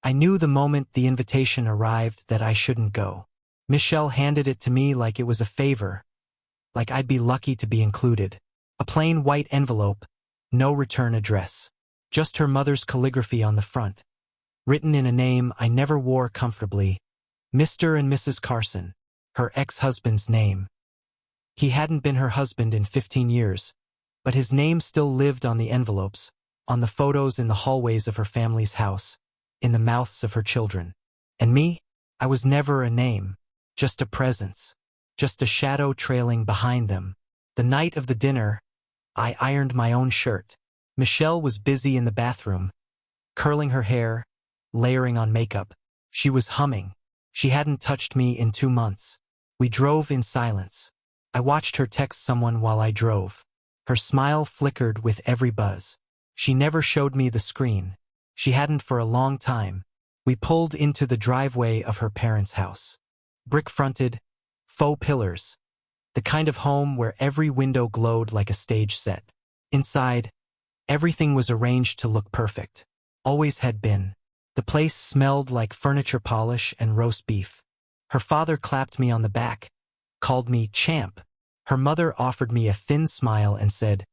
I knew the moment the invitation arrived that I shouldn't go. Michelle handed it to me like it was a favor, like I'd be lucky to be included. A plain white envelope, no return address. Just her mother's calligraphy on the front. Written in a name I never wore comfortably, Mr. and Mrs. Carson, her ex-husband's name. He hadn't been her husband in 15 years, but his name still lived on the envelopes, on the photos in the hallways of her family's house, in the mouths of her children. And me? I was never a name, just a presence, just a shadow trailing behind them. The night of the dinner, I ironed my own shirt. Michelle was busy in the bathroom, curling her hair, layering on makeup. She was humming. She hadn't touched me in 2 months. We drove in silence. I watched her text someone while I drove. Her smile flickered with every buzz. She never showed me the screen. She hadn't for a long time. We pulled into the driveway of her parents' house. Brick-fronted, faux pillars. The kind of home where every window glowed like a stage set. Inside, everything was arranged to look perfect. Always had been. The place smelled like furniture polish and roast beef. Her father clapped me on the back, called me champ. Her mother offered me a thin smile and said,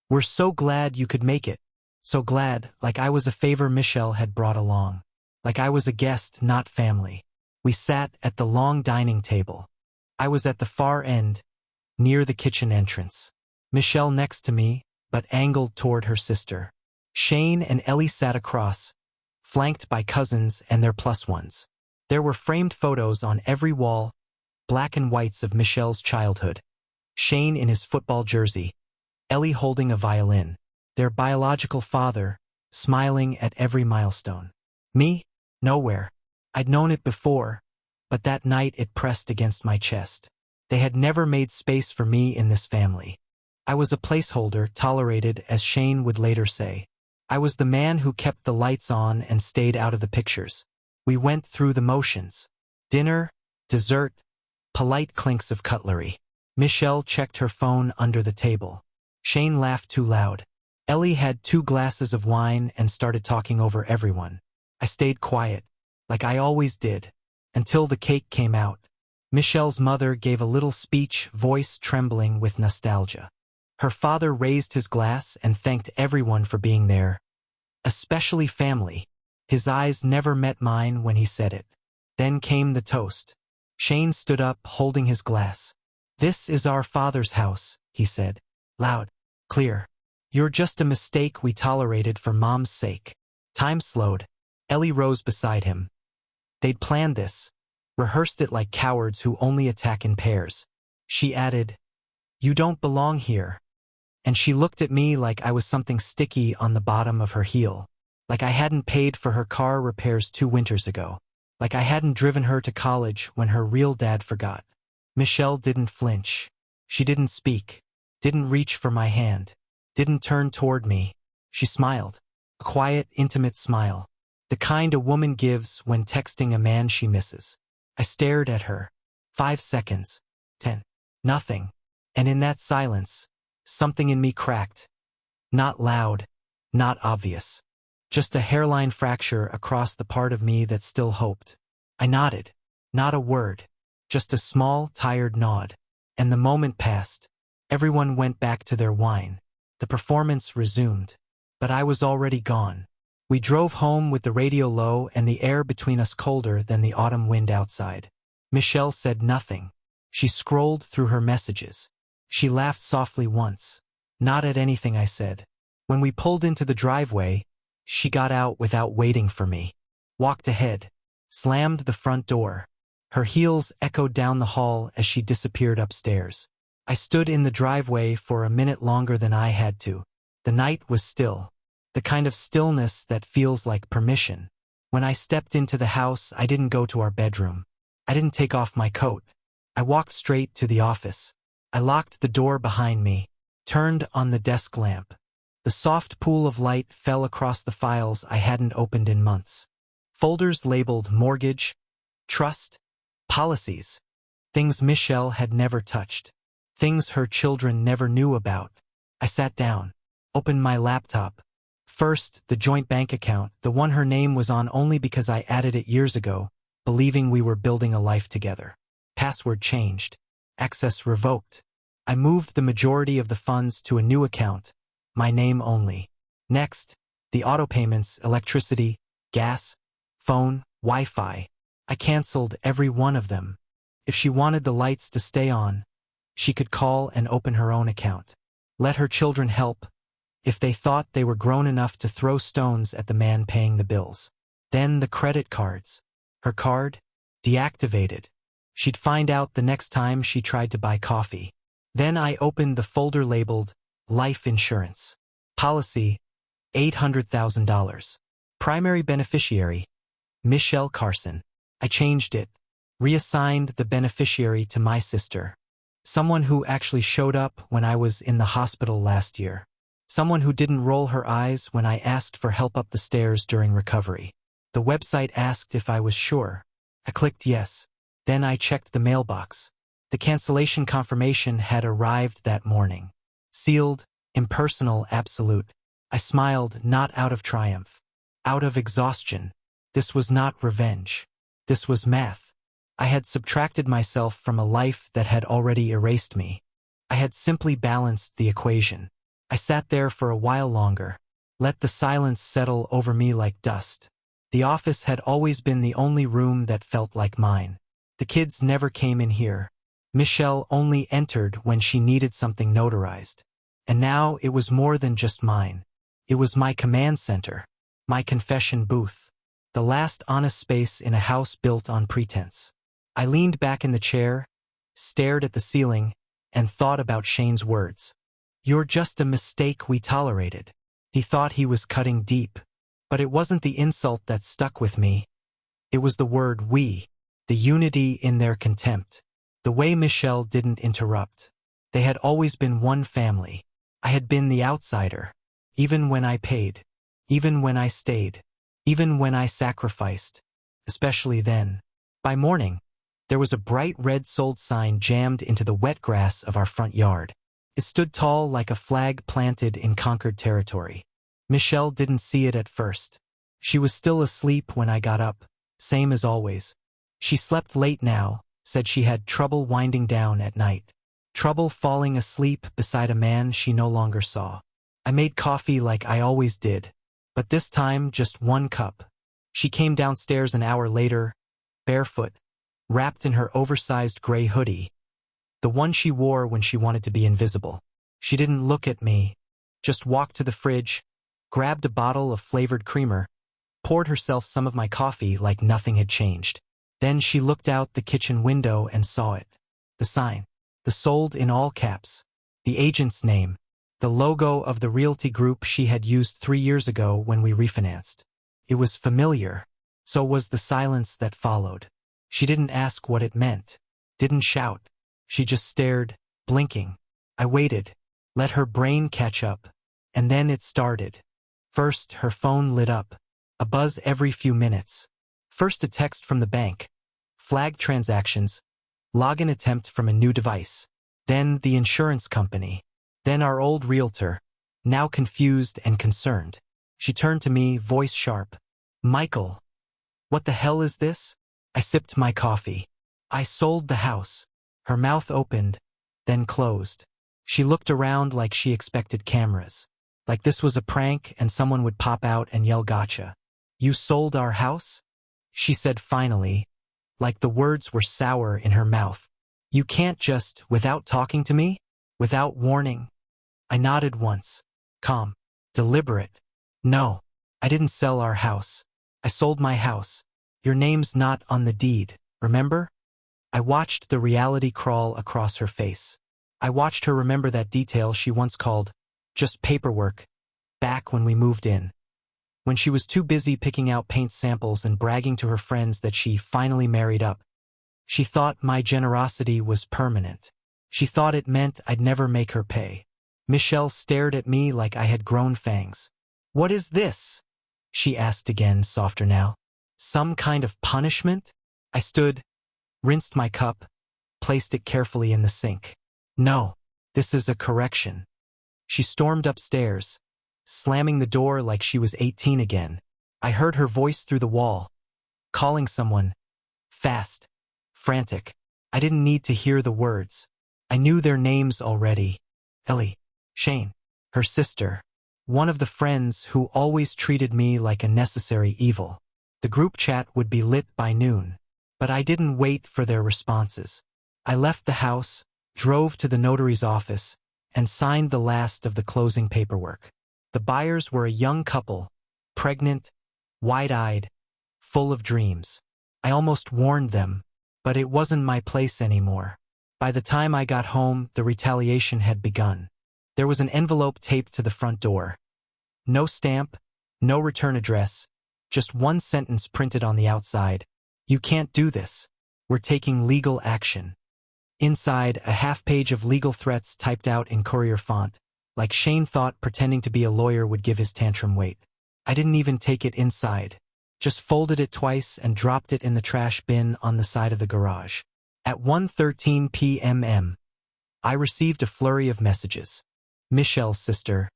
"We're so glad you could make it." So glad, like I was a favor Michelle had brought along. Like I was a guest, not family. We sat at the long dining table. I was at the far end, near the kitchen entrance. Michelle next to me, but angled toward her sister. Shane and Ellie sat across, flanked by cousins and their plus ones. There were framed photos on every wall, black and whites of Michelle's childhood. Shane in his football jersey, Ellie holding a violin, their biological father, smiling at every milestone. Me? Nowhere. I'd known it before, but that night it pressed against my chest. They had never made space for me in this family. I was a placeholder, tolerated, as Shane would later say. I was the man who kept the lights on and stayed out of the pictures. We went through the motions. Dinner, dessert, polite clinks of cutlery. Michelle checked her phone under the table. Shane laughed too loud. Ellie had 2 glasses of wine and started talking over everyone. I stayed quiet, like I always did, until the cake came out. Michelle's mother gave a little speech, voice trembling with nostalgia. Her father raised his glass and thanked everyone for being there, especially family. His eyes never met mine when he said it. Then came the toast. Shane stood up, holding his glass. "This is our father's house," he said, loud, clear. "You're just a mistake we tolerated for Mom's sake." Time slowed. Ellie rose beside him. They'd planned this, rehearsed it like cowards who only attack in pairs. She added, "You don't belong here." And she looked at me like I was something sticky on the bottom of her heel. Like I hadn't paid for her car repairs 2 winters ago. Like I hadn't driven her to college when her real dad forgot. Michelle didn't flinch. She didn't speak. Didn't reach for my hand. Didn't turn toward me. She smiled. A quiet, intimate smile. The kind a woman gives when texting a man she misses. I stared at her. 5 seconds. 10. Nothing. And in that silence, something in me cracked. Not loud. Not obvious. Just a hairline fracture across the part of me that still hoped. I nodded. Not a word. Just a small, tired nod. And the moment passed. Everyone went back to their wine. The performance resumed. But I was already gone. We drove home with the radio low and the air between us colder than the autumn wind outside. Michelle said nothing. She scrolled through her messages. She laughed softly once. Not at anything I said. When we pulled into the driveway, she got out without waiting for me. Walked ahead. Slammed the front door. Her heels echoed down the hall as she disappeared upstairs. I stood in the driveway for a minute longer than I had to. The night was still. The kind of stillness that feels like permission. When I stepped into the house, I didn't go to our bedroom. I didn't take off my coat. I walked straight to the office. I locked the door behind me, turned on the desk lamp. The soft pool of light fell across the files I hadn't opened in months. Folders labeled mortgage, trust, policies. Things Michelle had never touched. Things her children never knew about. I sat down, opened my laptop, First, the joint bank account, the one her name was on only because I added it years ago, believing we were building a life together. Password changed. Access revoked. I moved the majority of the funds to a new account, my name only. Next, the auto payments, electricity, gas, phone, Wi-Fi. I canceled every one of them. If she wanted the lights to stay on, she could call and open her own account. Let her children help, if they thought they were grown enough to throw stones at the man paying the bills. Then the credit cards. Her card? Deactivated. She'd find out the next time she tried to buy coffee. Then I opened the folder labeled Life Insurance. Policy, $800,000. Primary beneficiary, Michelle Carson. I changed it, reassigned the beneficiary to my sister. Someone who actually showed up when I was in the hospital last year. Someone who didn't roll her eyes when I asked for help up the stairs during recovery. The website asked if I was sure. I clicked yes. Then I checked the mailbox. The cancellation confirmation had arrived that morning. Sealed, impersonal, absolute. I smiled, not out of triumph. Out of exhaustion. This was not revenge. This was math. I had subtracted myself from a life that had already erased me. I had simply balanced the equation. I sat there for a while longer. Let the silence settle over me like dust. The office had always been the only room that felt like mine. The kids never came in here. Michelle only entered when she needed something notarized. And now it was more than just mine. It was my command center. My confession booth. The last honest space in a house built on pretense. I leaned back in the chair, stared at the ceiling, and thought about Shane's words. You're just a mistake we tolerated. He thought he was cutting deep. But it wasn't the insult that stuck with me. It was the word we, the unity in their contempt. The way Michelle didn't interrupt. They had always been one family. I had been the outsider. Even when I paid. Even when I stayed. Even when I sacrificed. Especially then. By morning, there was a bright red sold sign jammed into the wet grass of our front yard. It stood tall like a flag planted in conquered territory. Michelle didn't see it at first. She was still asleep when I got up, same as always. She slept late now, said she had trouble winding down at night. Trouble falling asleep beside a man she no longer saw. I made coffee like I always did, but this time just one cup. She came downstairs an hour later, barefoot, wrapped in her oversized gray hoodie, the one she wore when she wanted to be invisible. She didn't look at me, just walked to the fridge, grabbed a bottle of flavored creamer, poured herself some of my coffee like nothing had changed. Then she looked out the kitchen window and saw it. The sign. The sold in all caps. The agent's name. The logo of the realty group she had used 3 years ago when we refinanced. It was familiar. So was the silence that followed. She didn't ask what it meant. Didn't shout. She just stared, blinking. I waited. Let her brain catch up. And then it started. First, her phone lit up. A buzz every few minutes. First a text from the bank. Flagged transactions. Login attempt from a new device. Then the insurance company. Then our old realtor. Now confused and concerned. She turned to me, voice sharp. Michael. What the hell is this? I sipped my coffee. I sold the house. Her mouth opened, then closed. She looked around like she expected cameras. Like this was a prank and someone would pop out and yell gotcha. You sold our house? She said finally, like the words were sour in her mouth. You can't just, without talking to me? Without warning? I nodded once. Calm. Deliberate. No, I didn't sell our house. I sold my house. Your name's not on the deed, remember? I watched the reality crawl across her face. I watched her remember that detail she once called just paperwork, back when we moved in. When she was too busy picking out paint samples and bragging to her friends that she finally married up. She thought my generosity was permanent. She thought it meant I'd never make her pay. Michelle stared at me like I had grown fangs. What is this? She asked again, softer now. Some kind of punishment? I stood, rinsed my cup, placed it carefully in the sink. No, this is a correction. She stormed upstairs, slamming the door like she was 18 again. I heard her voice through the wall, calling someone. Fast. Frantic. I didn't need to hear the words. I knew their names already. Ellie. Shane. Her sister. One of the friends who always treated me like a necessary evil. The group chat would be lit by noon. But I didn't wait for their responses. I left the house, drove to the notary's office, and signed the last of the closing paperwork. The buyers were a young couple, pregnant, wide-eyed, full of dreams. I almost warned them, but it wasn't my place anymore. By the time I got home, the retaliation had begun. There was an envelope taped to the front door. No stamp, no return address, just one sentence printed on the outside. You can't do this. We're taking legal action. Inside, a half-page of legal threats typed out in courier font, like Shane thought pretending to be a lawyer would give his tantrum weight. I didn't even take it inside. Just folded it twice and dropped it in the trash bin on the side of the garage. At 1:13 p.m. I received a flurry of messages. Michelle's sister.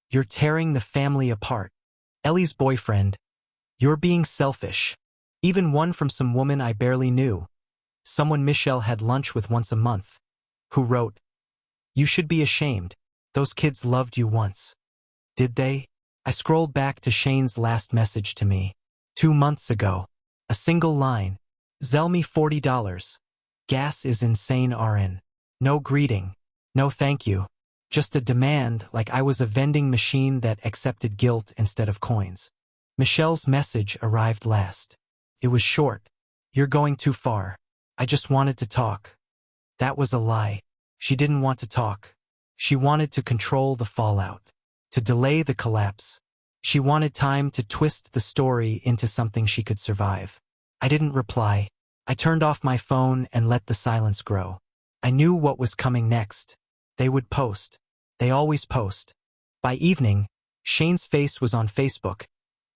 You're tearing the family apart. Ellie's boyfriend. You're being selfish. Even one from some woman I barely knew. Someone Michelle had lunch with once a month. Who wrote, You should be ashamed. Those kids loved you once. Did they? I scrolled back to Shane's last message to me. 2 months ago. A single line. Zell me $40. Gas is insane RN. No greeting. No thank you. Just a demand like I was a vending machine that accepted guilt instead of coins. Michelle's message arrived last. It was short. You're going too far. I just wanted to talk. That was a lie. She didn't want to talk. She wanted to control the fallout. To delay the collapse. She wanted time to twist the story into something she could survive. I didn't reply. I turned off my phone and let the silence grow. I knew what was coming next. They would post. They always post. By evening, Shane's face was on Facebook.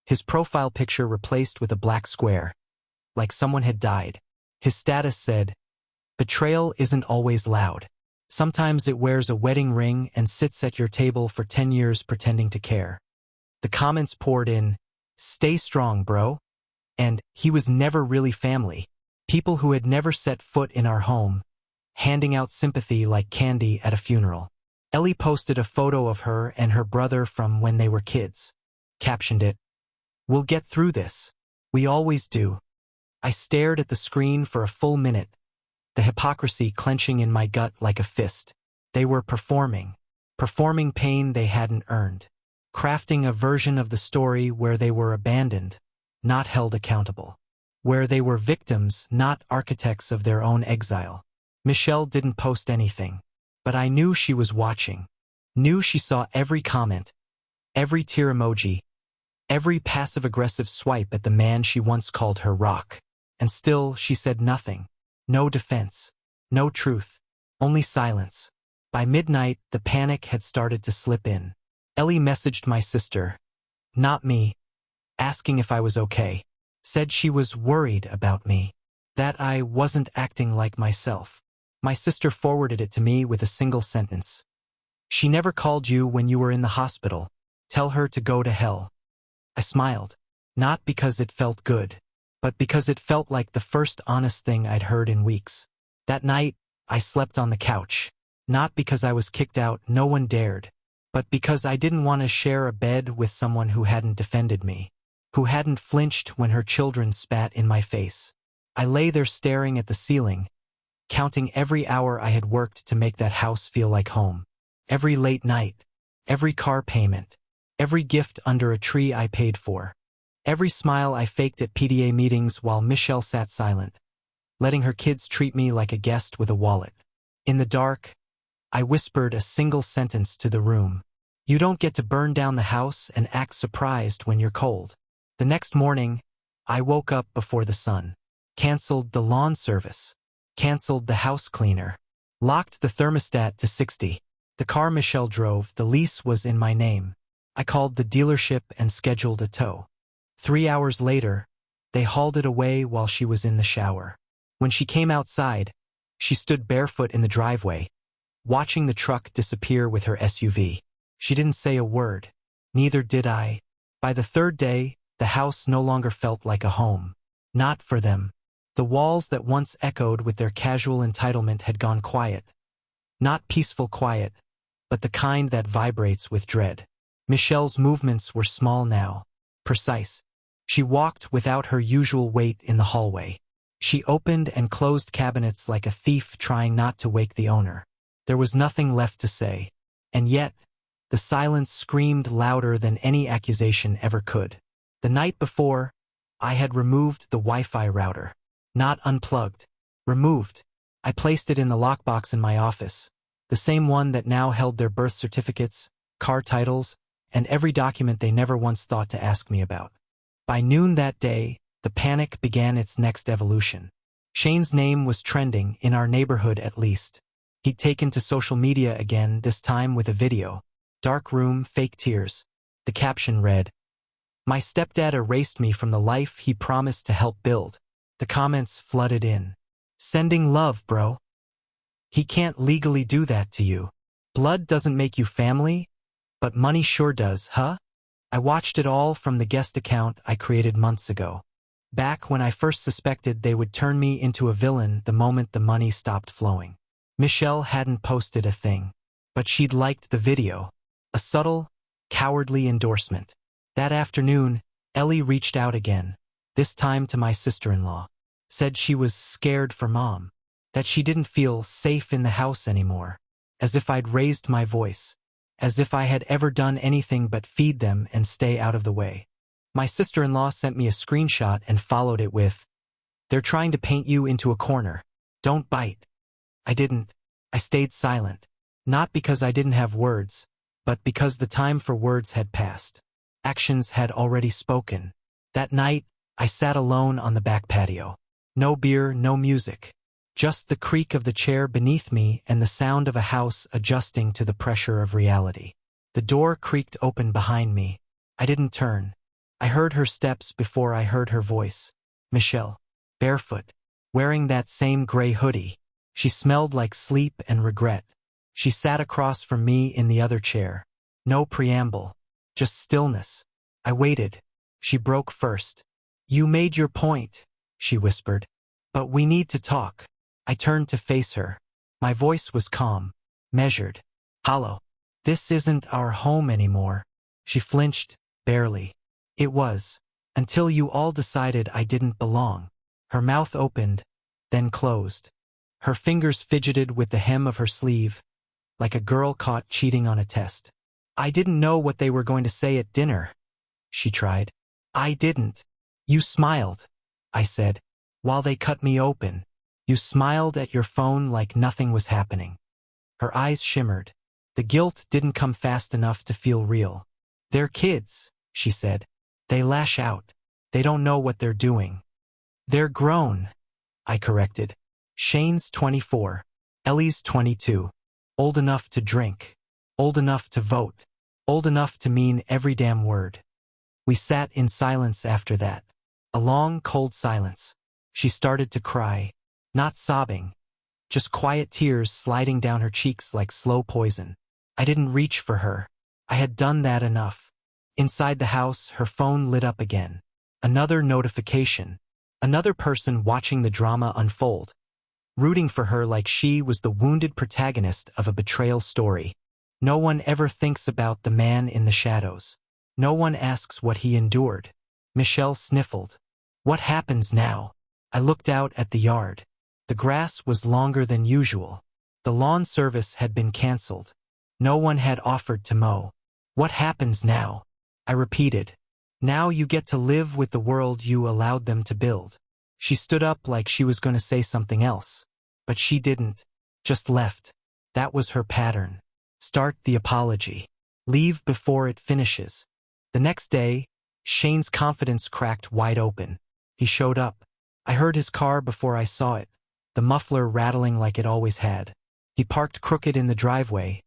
His profile picture replaced with a black square. Like someone had died. His status said, Betrayal isn't always loud. Sometimes it wears a wedding ring and sits at your table for 10 years pretending to care. The comments poured in, Stay strong, bro. And he was never really family. People who had never set foot in our home, handing out sympathy like candy at a funeral. Ellie posted a photo of her and her brother from when they were kids. Captioned it, We'll get through this. We always do. I stared at the screen for a full minute, the hypocrisy clenching in my gut like a fist. They were performing pain they hadn't earned, crafting a version of the story where they were abandoned, not held accountable, where they were victims, not architects of their own exile. Michelle didn't post anything, but I knew she was watching, knew she saw every comment, every tear emoji, every passive-aggressive swipe at the man she once called her rock. And still, she said nothing. No defense. No truth. Only silence. By midnight, the panic had started to slip in. Ellie messaged my sister. Not me. Asking if I was okay. Said she was worried about me. That I wasn't acting like myself. My sister forwarded it to me with a single sentence. She never called you when you were in the hospital. Tell her to go to hell. I smiled. Not because it felt good, but because it felt like the first honest thing I'd heard in weeks. That night, I slept on the couch. Not because I was kicked out, no one dared, but because I didn't want to share a bed with someone who hadn't defended me, who hadn't flinched when her children spat in my face. I lay there staring at the ceiling, counting every hour I had worked to make that house feel like home. Every late night, every car payment, every gift under a tree I paid for. Every smile I faked at PDA meetings while Michelle sat silent, letting her kids treat me like a guest with a wallet. In the dark, I whispered a single sentence to the room. You don't get to burn down the house and act surprised when you're cold. The next morning, I woke up before the sun, canceled the lawn service, canceled the house cleaner, locked the thermostat to 60. The car Michelle drove, the lease was in my name. I called the dealership and scheduled a tow. 3 hours later, they hauled it away while she was in the shower. When she came outside, she stood barefoot in the driveway, watching the truck disappear with her SUV. She didn't say a word. Neither did I. By the third day, the house no longer felt like a home. Not for them. The walls that once echoed with their casual entitlement had gone quiet. Not peaceful quiet, but the kind that vibrates with dread. Michelle's movements were small now, precise. She walked without her usual weight in the hallway. She opened and closed cabinets like a thief trying not to wake the owner. There was nothing left to say. And yet, the silence screamed louder than any accusation ever could. The night before, I had removed the Wi-Fi router. Not unplugged. Removed. I placed it in the lockbox in my office. The same one that now held their birth certificates, car titles, and every document they never once thought to ask me about. By noon that day, the panic began its next evolution. Shane's name was trending, in our neighborhood at least. He'd taken to social media again, this time with a video. Dark room, fake tears. The caption read, "My stepdad erased me from the life he promised to help build." The comments flooded in. "Sending love, bro. He can't legally do that to you. Blood doesn't make you family, but money sure does, huh?" I watched it all from the guest account I created months ago. Back when I first suspected they would turn me into a villain the moment the money stopped flowing. Michelle hadn't posted a thing, but she'd liked the video. A subtle, cowardly endorsement. That afternoon, Ellie reached out again, this time to my sister-in-law. Said she was scared for Mom, that she didn't feel safe in the house anymore, as if I'd raised my voice, as if I had ever done anything but feed them and stay out of the way. My sister-in-law sent me a screenshot and followed it with, "They're trying to paint you into a corner. Don't bite." I didn't. I stayed silent. Not because I didn't have words, but because the time for words had passed. Actions had already spoken. That night, I sat alone on the back patio. No beer, no music. Just the creak of the chair beneath me and the sound of a house adjusting to the pressure of reality. The door creaked open behind me. I didn't turn. I heard her steps before I heard her voice. Michelle. Barefoot. Wearing that same gray hoodie. She smelled like sleep and regret. She sat across from me in the other chair. No preamble. Just stillness. I waited. She broke first. "You made your point," she whispered. "But we need to talk." I turned to face her. My voice was calm, measured, hollow. "This isn't our home anymore." She flinched, barely. "It was, until you all decided I didn't belong." Her mouth opened, then closed. Her fingers fidgeted with the hem of her sleeve, like a girl caught cheating on a test. "I didn't know what they were going to say at dinner," she tried. "I didn't." "You smiled," I said, "while they cut me open. You smiled at your phone like nothing was happening." Her eyes shimmered. The guilt didn't come fast enough to feel real. "They're kids," she said. "They lash out. They don't know what they're doing." "They're grown," I corrected. "Shane's 24. Ellie's 22. Old enough to drink. Old enough to vote. Old enough to mean every damn word." We sat in silence after that. A long, cold silence. She started to cry. Not sobbing. Just quiet tears sliding down her cheeks like slow poison. I didn't reach for her. I had done that enough. Inside the house, her phone lit up again. Another notification. Another person watching the drama unfold. Rooting for her like she was the wounded protagonist of a betrayal story. No one ever thinks about the man in the shadows. No one asks what he endured. Michelle sniffled. "What happens now?" I looked out at the yard. The grass was longer than usual. The lawn service had been canceled. No one had offered to mow. "What happens now?" I repeated. "Now you get to live with the world you allowed them to build." She stood up like she was going to say something else. But she didn't. Just left. That was her pattern. Start the apology. Leave before it finishes. The next day, Shane's confidence cracked wide open. He showed up. I heard his car before I saw it, the muffler rattling like it always had. He parked crooked in the driveway,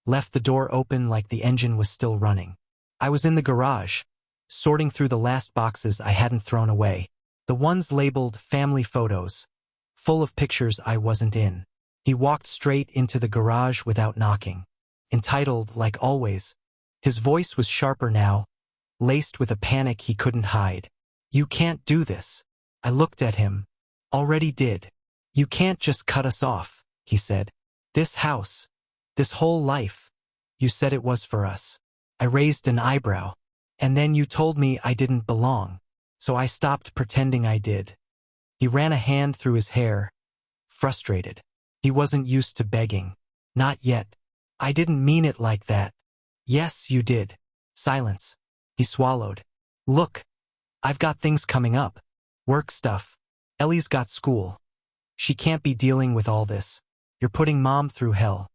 left the door open like the engine was still running. I was in the garage, sorting through the last boxes I hadn't thrown away, the ones labeled family photos, full of pictures I wasn't in. He walked straight into the garage without knocking. Entitled, like always, His voice was sharper now, laced with a panic he couldn't hide. You can't do this. I looked at him. Already did. You can't just cut us off, he said. This house. This whole life. You said it was for us. I raised an eyebrow. And then you told me I didn't belong. So I stopped pretending I did. He ran a hand through his hair, frustrated. He wasn't used to begging. Not yet. I didn't mean it like that. Yes, you did. Silence. He swallowed. Look. I've got things coming up. Work stuff. Ellie's got school. She can't be dealing with all this. You're putting Mom through hell.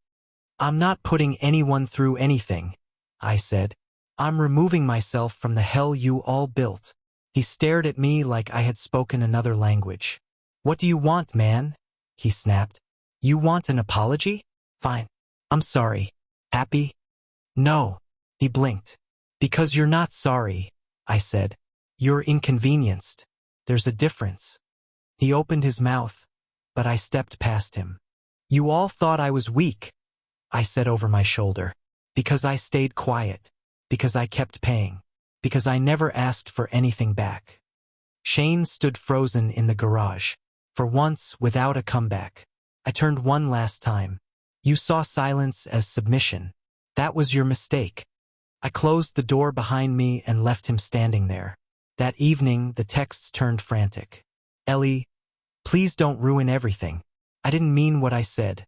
I'm not putting anyone through anything, I said. I'm removing myself from the hell you all built. He stared at me like I had spoken another language. What do you want, man? He snapped. You want an apology? Fine. I'm sorry. Happy? No. He blinked. Because you're not sorry, I said. You're inconvenienced. There's a difference. He opened his mouth, but I stepped past him. You all thought I was weak, I said over my shoulder. Because I stayed quiet. Because I kept paying. Because I never asked for anything back. Shane stood frozen in the garage. For once, without a comeback. I turned one last time. You saw silence as submission. That was your mistake. I closed the door behind me and left him standing there. That evening, the texts turned frantic. Ellie, please don't ruin everything. I didn't mean what I said.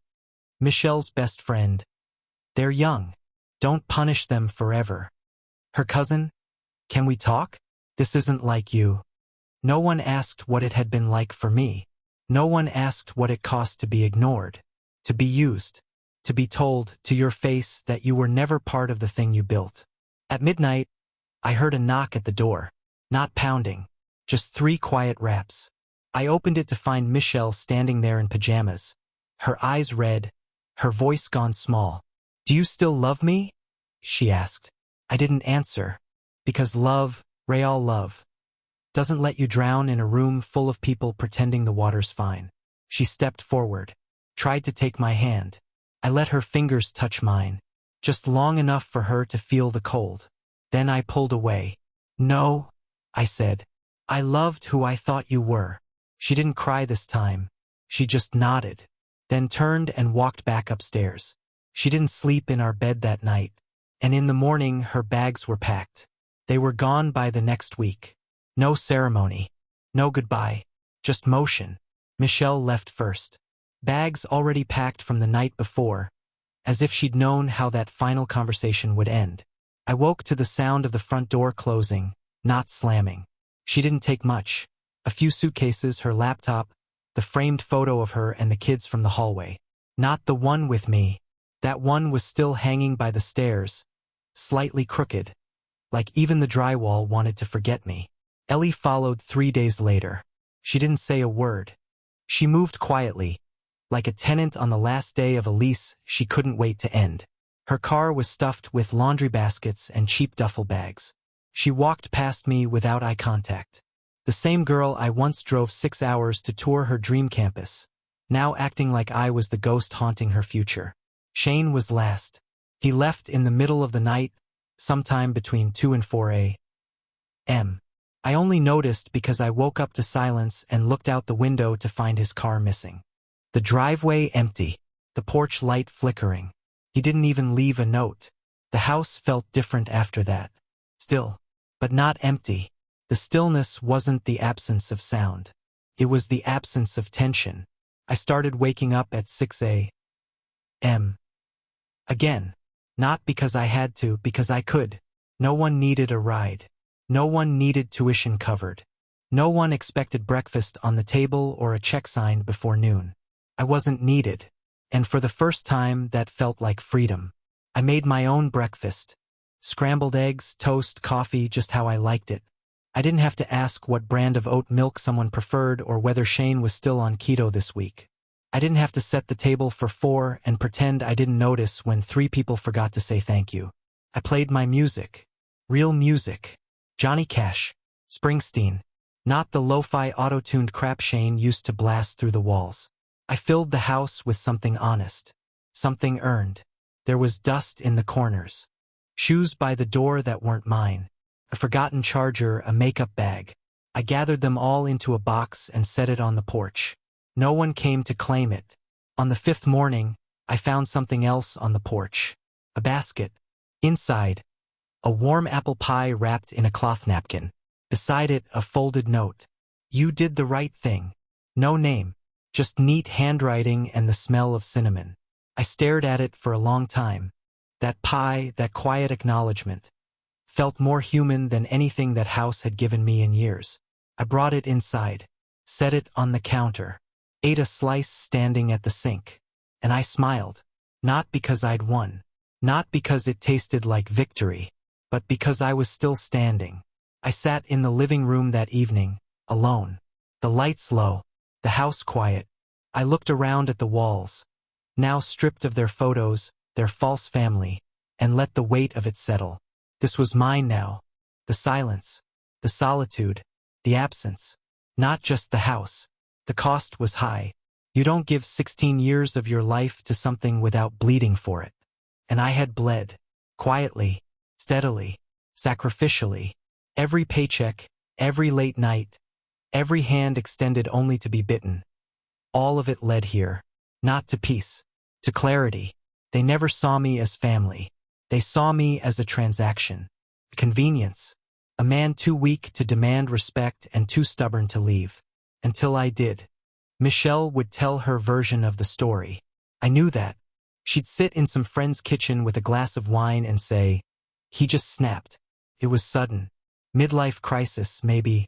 Michelle's best friend. They're young. Don't punish them forever. Her cousin? Can we talk? This isn't like you. No one asked what it had been like for me. No one asked what it cost to be ignored, to be used, to be told to your face that you were never part of the thing you built. At midnight, I heard a knock at the door. Not pounding, just 3 quiet raps. I opened it to find Michelle standing there in pajamas, her eyes red, her voice gone small. Do you still love me? She asked. I didn't answer, because love, real love, doesn't let you drown in a room full of people pretending the water's fine. She stepped forward, tried to take my hand. I let her fingers touch mine, just long enough for her to feel the cold. Then I pulled away. No, I said. I loved who I thought you were. She didn't cry this time. She just nodded, then turned and walked back upstairs. She didn't sleep in our bed that night, and in the morning her bags were packed. They were gone by the next week. No ceremony, no goodbye, just motion. Michelle left first. Bags already packed from the night before, as if she'd known how that final conversation would end. I woke to the sound of the front door closing, not slamming. She didn't take much. A few suitcases, her laptop, the framed photo of her and the kids from the hallway. Not the one with me. That one was still hanging by the stairs, slightly crooked, like even the drywall wanted to forget me. Ellie followed 3 days later. She didn't say a word. She moved quietly, like a tenant on the last day of a lease she couldn't wait to end. Her car was stuffed with laundry baskets and cheap duffel bags. She walked past me without eye contact. The same girl I once drove 6 hours to tour her dream campus, now acting like I was the ghost haunting her future. Shane was last. He left in the middle of the night, sometime between 2 and 4 a.m. I only noticed because I woke up to silence and looked out the window to find his car missing. The driveway empty, the porch light flickering. He didn't even leave a note. The house felt different after that. Still, but not empty. The stillness wasn't the absence of sound. It was the absence of tension. I started waking up at 6 a.m. Again. Not because I had to, because I could. No one needed a ride. No one needed tuition covered. No one expected breakfast on the table or a check signed before noon. I wasn't needed. And for the first time, that felt like freedom. I made my own breakfast. Scrambled eggs, toast, coffee, just how I liked it. I didn't have to ask what brand of oat milk someone preferred or whether Shane was still on keto this week. I didn't have to set the table for 4 and pretend I didn't notice when 3 people forgot to say thank you. I played my music. Real music. Johnny Cash. Springsteen. Not the lo-fi auto-tuned crap Shane used to blast through the walls. I filled the house with something honest. Something earned. There was dust in the corners. shoes by the door that weren't mine, a forgotten charger, a makeup bag. I gathered them all into a box and set it on the porch. No one came to claim it. On the fifth morning, I found something else on the porch. A basket. Inside, a warm apple pie wrapped in a cloth napkin. Beside it, a folded note. You did the right thing. No name, just neat handwriting and the smell of cinnamon. I stared at it for a long time. That pie, that quiet acknowledgement, felt more human than anything that house had given me in years. I brought it inside, set it on the counter, ate a slice standing at the sink, and I smiled. Not because I'd won, not because it tasted like victory, but because I was still standing. I sat in the living room that evening, alone. The lights low, the house quiet. I looked around at the walls, now stripped of their photos, their false family, and let the weight of it settle. This was mine now. The silence, the solitude, the absence. Not just the house. The cost was high. You don't give 16 years of your life to something without bleeding for it. And I had bled. Quietly, steadily, sacrificially. Every paycheck, every late night, every hand extended only to be bitten. All of it led here. Not to peace, to clarity. They never saw me as family. They saw me as a transaction. Convenience. A man too weak to demand respect and too stubborn to leave. Until I did. Michelle would tell her version of the story. I knew that. She'd sit in some friend's kitchen with a glass of wine and say, "He just snapped. It was sudden. Midlife crisis, maybe."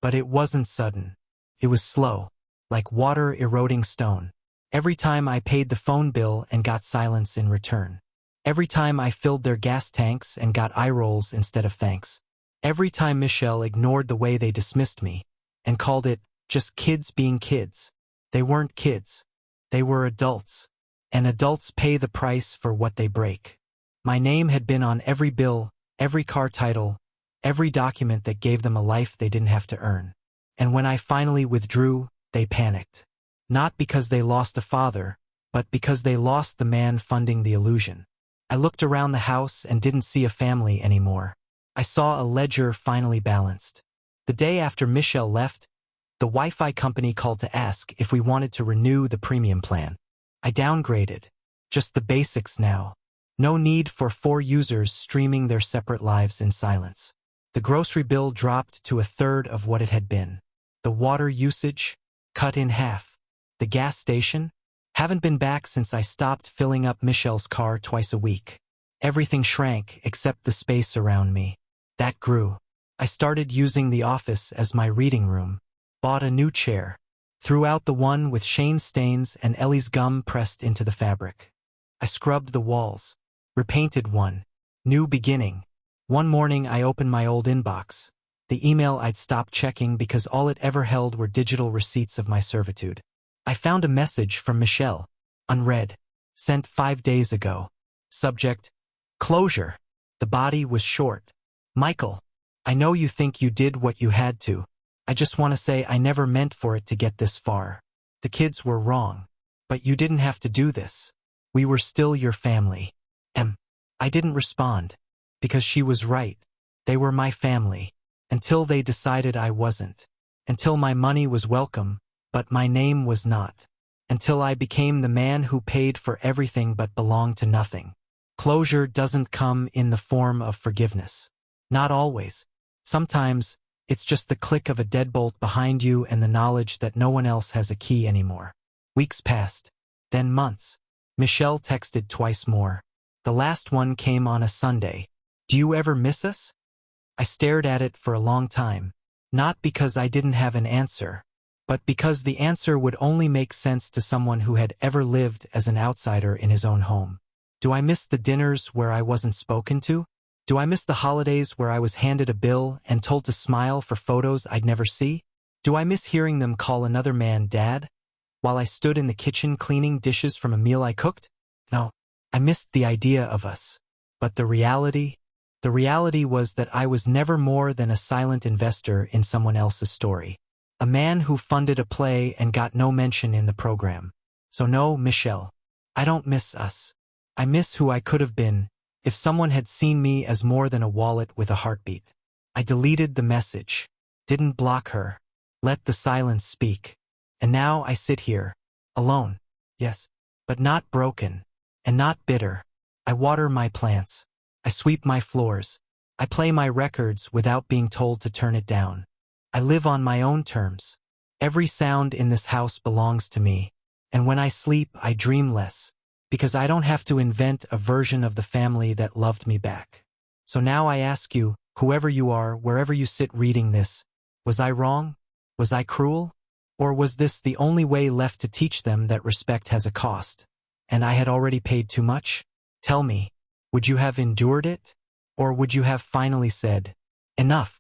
But it wasn't sudden. It was slow, like water eroding stone. Every time I paid the phone bill and got silence in return. Every time I filled their gas tanks and got eye rolls instead of thanks. Every time Michelle ignored the way they dismissed me and called it just kids being kids. They weren't kids. They were adults. And adults pay the price for what they break. My name had been on every bill, every car title, every document that gave them a life they didn't have to earn. And when I finally withdrew, they panicked. Not because they lost a father, but because they lost the man funding the illusion. I looked around the house and didn't see a family anymore. I saw a ledger finally balanced. The day after Michelle left, the Wi-Fi company called to ask if we wanted to renew the premium plan. I downgraded. Just the basics now. No need for 4 users streaming their separate lives in silence. The grocery bill dropped to a third of what it had been. The water usage, cut in half. The gas station, haven't been back since I stopped filling up Michelle's car twice a week. Everything shrank except the space around me. That grew. I started using the office as my reading room. Bought a new chair. Threw out the one with Shane's stains and Ellie's gum pressed into the fabric. I scrubbed the walls. Repainted one. New beginning. One morning I opened my old inbox. The email I'd stopped checking because all it ever held were digital receipts of my servitude. I found a message from Michelle. Unread. Sent 5 days ago. Subject: closure. The body was short. Michael, I know you think you did what you had to. I just want to say I never meant for it to get this far. The kids were wrong. But you didn't have to do this. We were still your family. I didn't respond. Because she was right. They were my family. Until they decided I wasn't. Until my money was welcome, but my name was not. Until I became the man who paid for everything but belonged to nothing. Closure doesn't come in the form of forgiveness. Not always. Sometimes, it's just the click of a deadbolt behind you and the knowledge that no one else has a key anymore. Weeks passed. Then months. Michelle texted twice more. The last one came on a Sunday. Do you ever miss us? I stared at it for a long time. Not because I didn't have an answer, but because the answer would only make sense to someone who had ever lived as an outsider in his own home. Do I miss the dinners where I wasn't spoken to? Do I miss the holidays where I was handed a bill and told to smile for photos I'd never see? Do I miss hearing them call another man dad, while I stood in the kitchen cleaning dishes from a meal I cooked? No, I missed the idea of us. But the reality was that I was never more than a silent investor in someone else's story. A man who funded a play and got no mention in the program. So no, Michelle, I don't miss us. I miss who I could have been, If someone had seen me as more than a wallet with a heartbeat. I deleted the message. Didn't block her. Let the silence speak. And now I sit here. Alone. Yes. But not broken. And not bitter. I water my plants. I sweep my floors. I play my records without being told to turn it down. I live on my own terms. Every sound in this house belongs to me. And when I sleep, I dream less. Because I don't have to invent a version of the family that loved me back. So now I ask you, whoever you are, wherever you sit reading this, was I wrong? Was I cruel? Or was this the only way left to teach them that respect has a cost? And I had already paid too much? Tell me, would you have endured it? Or would you have finally said, enough?